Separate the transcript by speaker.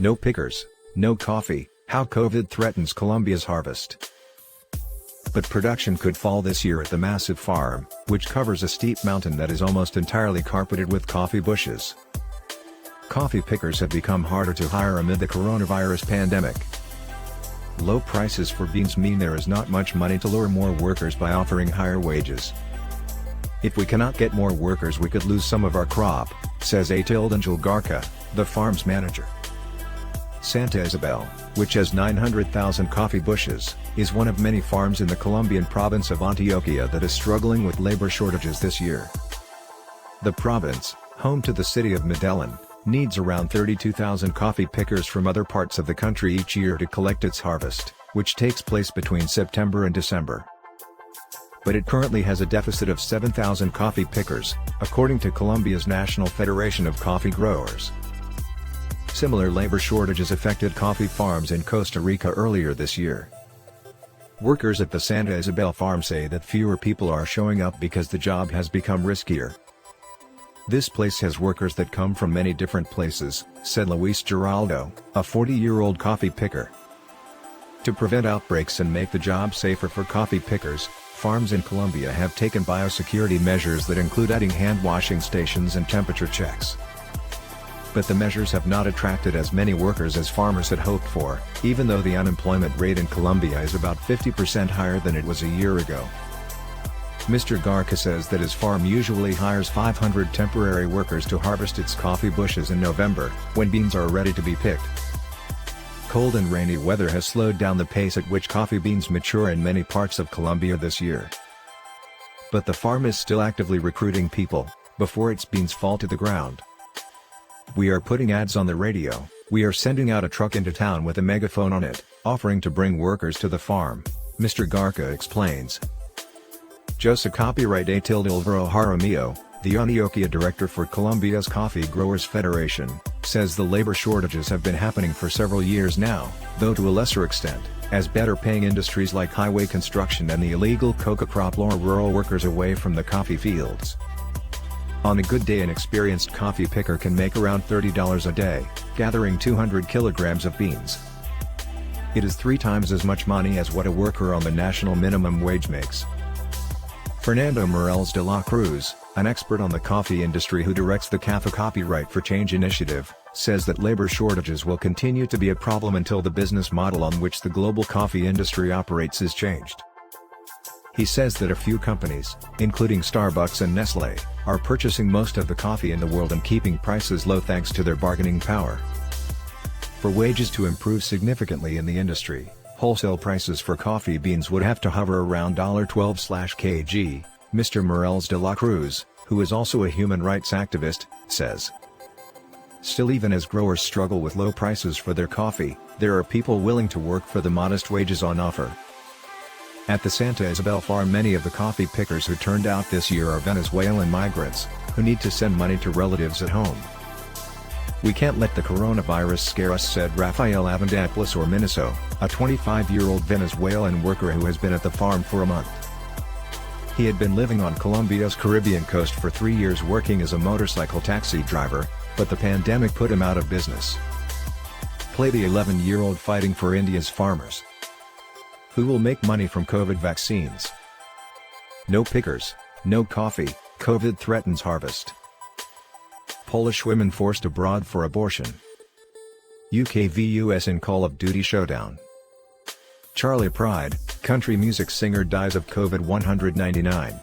Speaker 1: No pickers, no coffee, how COVID threatens Colombia's harvest. But production could fall this year at the massive farm, which covers a steep mountain that is almost entirely carpeted with coffee bushes. Coffee pickers have become harder to hire amid the coronavirus pandemic. Low prices for beans mean there is not much money to lure more workers by offering higher wages. If we cannot get more workers, we could lose some of our crop, says Angel Garca, the farm's manager. Santa Isabel, which has 900,000 coffee bushes, is one of many farms in the Colombian province of Antioquia that is struggling with labor shortages this year. The province, home to the city of Medellín, needs around 32,000 coffee pickers from other parts of the country each year to collect its harvest, which takes place between September and December. But it currently has a deficit of 7,000 coffee pickers, according to Colombia's National Federation of Coffee Growers. Similar labor shortages affected coffee farms in Costa Rica earlier this year. Workers at the Santa Isabel farm say that fewer people are showing up because the job has become riskier. This place has workers that come from many different places, said Luis Geraldo, a 40-year-old coffee picker. To prevent outbreaks and make the job safer for coffee pickers, farms in Colombia have taken biosecurity measures that include adding hand-washing stations and temperature checks. But the measures have not attracted as many workers as farmers had hoped for, even though the unemployment rate in Colombia is about 50% higher than it was a year ago. Mr. Garca says that his farm usually hires 500 temporary workers to harvest its coffee bushes in November, when beans are ready to be picked. Cold and rainy weather has slowed down the pace at which coffee beans mature in many parts of Colombia this year. But the farm is still actively recruiting people, before its beans fall to the ground. We are putting ads on the radio, we are sending out a truck into town with a megaphone on it, offering to bring workers to the farm, Mr. Garca explains. Jose Copyright Alvaro Jaramillo, the Antioquia director for Colombia's Coffee Growers Federation, says the labor shortages have been happening for several years now, though to a lesser extent, as better-paying industries like highway construction and the illegal coca crop lure rural workers away from the coffee fields. On a good day, an experienced coffee picker can make around $30 a day, gathering 200 kilograms of beans. It is 3 times as much money as what a worker on the national minimum wage makes. Fernando Morales de la Cruz, an expert on the coffee industry who directs the Cafe Copyright for Change initiative, says that labor shortages will continue to be a problem until the business model on which the global coffee industry operates is changed. He says that a few companies, including Starbucks and Nestlé, are purchasing most of the coffee in the world and keeping prices low thanks to their bargaining power. For wages to improve significantly in the industry, wholesale prices for coffee beans would have to hover around $12/kg, Mr. Morales de la Cruz, who is also a human rights activist, says. Still, even as growers struggle with low prices for their coffee, there are people willing to work for the modest wages on offer. At the Santa Isabel farm, many of the coffee pickers who turned out this year are Venezuelan migrants, who need to send money to relatives at home. We can't let the coronavirus scare us, said Rafael Avendopoulos Orminiso, a 25-year-old Venezuelan worker who has been at the farm for a month. He had been living on Colombia's Caribbean coast for 3 years working as a motorcycle taxi driver, but the pandemic put him out of business. Play the 11-year-old fighting for India's farmers. Who will make money from COVID vaccines? No pickers, no coffee, COVID threatens harvest. Polish women forced abroad for abortion. UK v US in Call of Duty showdown. Charlie Pride, country music singer, dies of COVID. 199.